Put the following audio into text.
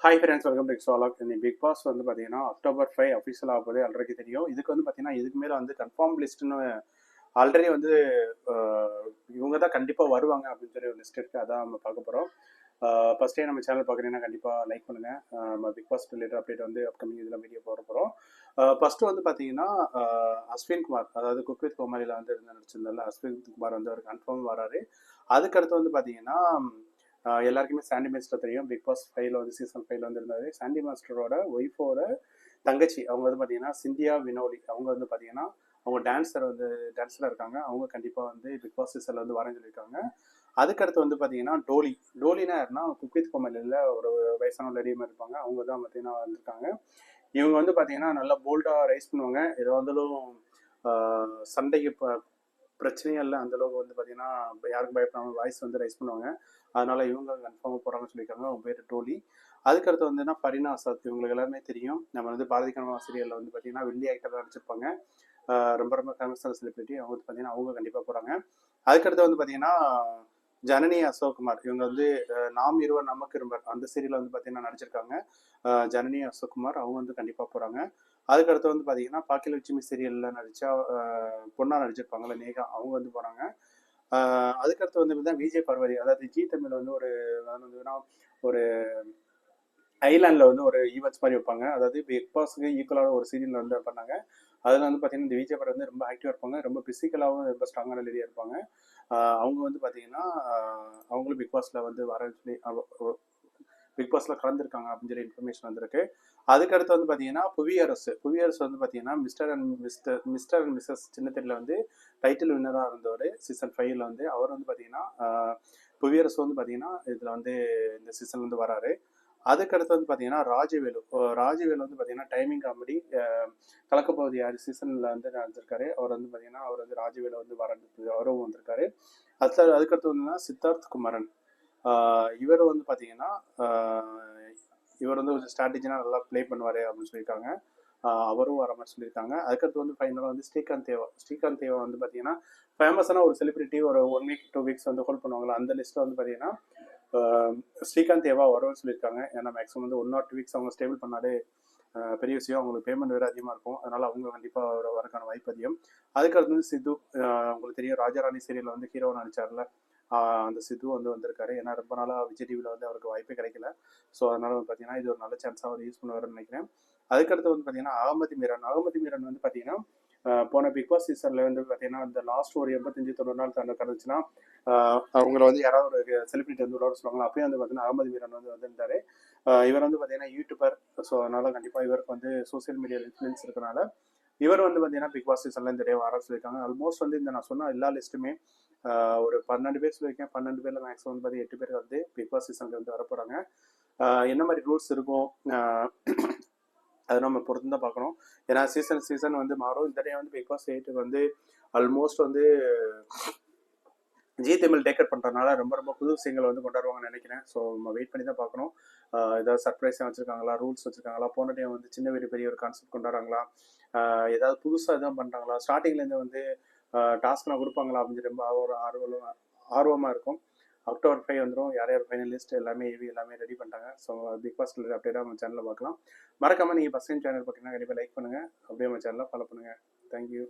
Hi friends, welcome to எக்ஸ்ட்ராலாக். இந்த Bigg pass வந்து பார்த்தீங்கன்னா அக்டோபர் 5 அஃபிஷியல் ஆக போகுது. ஆல்ரெடி தெரியும். இதுக்கு வந்து பார்த்தீங்கன்னா இதுக்கு மேலே வந்து கன்ஃபார்ம் லிஸ்ட்னு ஆல்ரெடி வந்து இவங்க தான் கண்டிப்பாக வருவாங்க அப்படின்னு சொல்லி ஒரு லிஸ்ட் இருக்குது. அதான் நம்ம பார்க்க போகிறோம். ஃபர்ஸ்ட் டைம் நம்ம சேனல் பார்க்குறீங்கன்னா கண்டிப்பாக லைக் பண்ணுங்கள். நம்ம பிக் பாஸ் ரிலேட்டட் அப்டேட் வந்து அப்கமிங் இதில் வீடியோ போட போகிறோம். ஃபஸ்ட்டு வந்து பார்த்தீங்கன்னா அஸ்வின் குமார், அதாவது குக் வித் கோமாளியில் வந்து நடிச்சிருந்தால அஸ்வின் குமார் வந்து அவர் கன்ஃபார்ம் வராரு. அதுக்கடுத்து வந்து பார்த்தீங்கன்னா எல்லாருக்குமே சாண்டி மாஸ்டர் தெரியும். பிக் பாஸ் 5ல வந்து சீசன் 5ல வந்து இருந்தாரு. சாண்டி மாஸ்டரோட ஒய்ஃபோட தங்கச்சி அவங்க வந்து பார்த்தீங்கன்னா சிந்தியா வினோலி. அவங்க வந்து பார்த்தீங்கன்னா அவங்க டான்ஸராக இருக்காங்க. அவங்க கண்டிப்பாக வந்து பிக் பாஸ் சீசனில் வந்து வரேன்னு சொல்லியிருக்காங்க. அதுக்கடுத்து வந்து பார்த்தீங்கன்னா டோலினா யாருன்னா குக் வித் கோமாளியில் ஒரு வயசான லேடி மாதிரி இருப்பாங்க. அவங்க தான் பார்த்தீங்கன்னா வந்திருக்காங்க. இவங்க வந்து பார்த்தீங்கன்னா நல்லா போல்டாக ரைஸ் பண்ணுவாங்க. ஏதோ வந்தாலும் சண்டைக்கு பிரச்சனையே இல்லை. அந்தளவுக்கு வந்து பார்த்தீங்கன்னா யாருக்கும் பயப்படாமல் வாய்ஸ் வந்து ரைஸ் பண்ணுவாங்க. அதனால இவங்க கன்ஃபார்மாக போகிறாங்கன்னு சொல்லியிருக்காங்க. அவங்க பேர் டோலி. அதுக்கடுத்து வந்துன்னா ஃபரினா ஆசாத். இவங்களுக்கு எல்லாருமே தெரியும். நம்ம வந்து பாரதி கனவா சீரியலில் வந்து பார்த்தீங்கன்னா வெள்ளி ஆக்டராக நடிச்சிருப்பாங்க. ரொம்ப ரொம்ப ஃபேமஸான செலிபிரிட்டி. அவங்க வந்து பார்த்தீங்கன்னா அவங்க கண்டிப்பாக போகிறாங்க. அதுக்கடுத்து வந்து பார்த்தீங்கன்னா ஜனனி அசோக்குமார். இவங்க வந்து நாம் இருவர் நமக்கு இருவர் அந்த சீரியலில் வந்து பார்த்தீங்கன்னா நடிச்சிருக்காங்க. ஜனனி அசோக்குமார் அவங்க வந்து கண்டிப்பாக போகிறாங்க. அதுக்கடுத்து வந்து பார்த்தீங்கன்னா பாக்கியலட்சுமி சீரியலில் நடித்தா பொண்ணாக நடிச்சிருப்பாங்கல்ல நேகா, அவங்க வந்து போகிறாங்க. அதுக்கடுத்து வந்து பார்த்தீங்கன்னா விஜய் பார்வதி, அதாவது ஜி தமிழ் வந்து ஒரு ஐலாண்டில் வந்து ஒரு ஈவெண்ட்ஸ் மாதிரி வைப்பாங்க. அதாவது பிக் பாஸுக்கு ஈக்குவலான ஒரு சீரியல் வந்து பண்ணாங்க. அதில் வந்து பார்த்தீங்கன்னா இந்த விஜய் பார்வதி வந்து ரொம்ப ஆக்டிவாக இருப்பாங்க. ரொம்ப பிசிக்கலாகவும் ரொம்ப ஸ்ட்ராங்கான லேடியாக இருப்பாங்க. அவங்க வந்து பார்த்தீங்கன்னா அவங்களும் பிக் பாஸில் வந்து வரேன்னு சொல்லி பிக் பாஸ்ல கலந்துருக்காங்க அப்படின்னு சொல்லி இன்ஃபர்மேஷன் வந்திருக்கு. அதுக்கடுத்து வந்து பார்த்தீங்கன்னா புவியரசு வந்து பார்த்தீங்கன்னா மிஸ்டர் அண்ட் மிஸ்ஸஸ் சின்னத்திரையில் வந்து டைட்டில் வின்னராக இருந்தவர் சீசன் 5ல வந்து அவர் வந்து பார்த்தீங்கன்னா புவியரசு வந்து பார்த்தீங்கன்னா இதில் வந்து இந்த சீசன் வந்து வராரு. அதுக்கடுத்து வந்து பார்த்தீங்கன்னா ராஜவேலு வந்து பார்த்தீங்கன்னா டைமிங் காமெடி கலக்கப்பகுதி 6 சீசனில் வந்து நடந்திருக்காரு. அவர் வந்து பார்த்தீங்கன்னா அவர் வந்து ராஜவேலு வந்து அவரும் வந்திருக்காரு. அதுக்கடுத்து வந்து சித்தார்த் குமரன். இவர் வந்து பார்த்தீங்கன்னா இவர் வந்து ஒரு ஸ்ட்ராட்டஜினா நல்லா ப்ளே பண்ணுவார் அப்படின்னு சொல்லியிருக்காங்க. அவரும் வர மாதிரி சொல்லியிருக்காங்க. அதுக்கடுத்து வந்து ஃபைனலாக வந்து ஸ்ரீகாந்த் தேவா வந்து பார்த்தீங்கன்னா ஃபேமஸான ஒரு செலிபிரிட்டி. ஒரு 1 வீக் 2 வீக்ஸ் வந்து ஹோல்ட் பண்ணுவாங்களா, அந்த லிஸ்ட்டில் வந்து பார்த்தீங்கன்னா ஸ்ரீகாந்த் தேவா வரும்னு சொல்லியிருக்காங்க. ஏன்னா மேக்ஸிமம் வந்து 1 or 2 வீக்ஸ் அவங்க ஸ்டேபிள் பண்ணாலே பெரிய விஷயம். அவங்களுக்கு பேமெண்ட் வேறு அதிகமாக இருக்கும். அதனால் அவங்க கண்டிப்பாக வரக்கான வாய்ப்பு அதிகம். அதுக்கடுத்து வந்து சித்து, உங்களுக்கு தெரியும் ராஜாராணி சீரியலில் வந்து ஹீரோவை நடிச்சார்ல, அந்த சித்து வந்து வந்திருக்காரு. ஏன்னா ரொம்ப நாளாக விஜய் டிவியில் வந்து அவருக்கு வாய்ப்பே கிடைக்கல. ஸோ அதனால் வந்து பார்த்தீங்கன்னா இது ஒரு நல்ல சான்ஸாக அவர் யூஸ் பண்ணுவார்னு நினைக்கிறேன். அதுக்கடுத்து வந்து பார்த்தீங்கன்னா அகமதி மீரன் வந்து பார்த்தீங்கன்னா போன பிக் பாஸ் சீசனில் வந்து பார்த்தீங்கன்னா இந்த லாஸ்ட் ஒரு 85-90 நாள் கடந்துச்சுன்னா அவங்கள வந்து யாராவது ஒரு செலிபிரிட்டி வந்து விளையாட சொல்லுவாங்களா, அப்பயும் வந்து பார்த்தீங்கன்னா அகமது மீரன் வந்து வந்திருந்தாரு. இவர் வந்து பார்த்தீங்கன்னா யூடியூபர். ஸோ அதனால கண்டிப்பாக இவருக்கு வந்து சோசியல் மீடியா இன்ஃப்ளூயன்ஸ் இருக்கனால இவர் வந்து பார்த்தீங்கன்னா பிக் பாஸ் சீசன்ல இந்த டே வர சொல்லியிருக்காங்க. ஆல்மோஸ்ட் வந்து இந்த நான் சொன்ன எல்லா லிஸ்ட்டுமே ஒரு 12 பேர் சொல்லியிருக்கேன். 12 பேரில் மேக்ஸிமம் வந்து 8 பேர் வந்து பிக் பாஸ் சீசனுக்கு வந்து வரப்போகிறாங்க. என்ன மாதிரி ரூல்ஸ் இருக்கும் அதை நம்ம பொறுத்து தான் பார்க்கணும். ஏன்னா சீசன் வந்து மாறும். இந்த டே வந்து பிக் பாஸ் 8 வந்து ஆல்மோஸ்ட் வந்து ஜி தமிழ் டேக்கர் பண்ணுறதுனால ரொம்ப ரொம்ப புது விஷயங்கள் வந்து கொண்டாடுவாங்கன்னு நினைக்கிறேன். ஸோ நம்ம வெயிட் பண்ணி தான் பார்க்கணும். ஏதாவது சர்ப்ரைஸாக வச்சுருக்காங்களா, ரூல்ஸ் வச்சுருக்காங்களா, போன டைம் வந்து சின்ன வீடு பெரிய ஒரு கான்செப்ட் கொண்டாடுறாங்களா, ஏதாவது புதுசாக எதுவும் பண்ணுறாங்களா, ஸ்டார்டிங்லேருந்து வந்து டாஸ்க்லாம் கொடுப்பாங்களா அப்படின்னு ரொம்ப ஆர்வமாக இருக்கும். அக்டோபர் 5 வந்துடும். யார் யார் ஃபைனலிஸ்ட் எல்லாமே ரெடி பண்ணிட்டாங்க. ஸோ பிக் பாஸ் அப்டேட்டாக நம்ம சேனலில் பார்க்கலாம். மறக்காமல் நீங்கள் ஃபஸ்ட் டைம் சேனல் பார்த்தீங்கன்னா கண்டிப்பாக லைக் பண்ணுங்கள். அப்படியே நம்ம சேனலில் ஃபாலோ பண்ணுங்கள். தேங்க்யூ.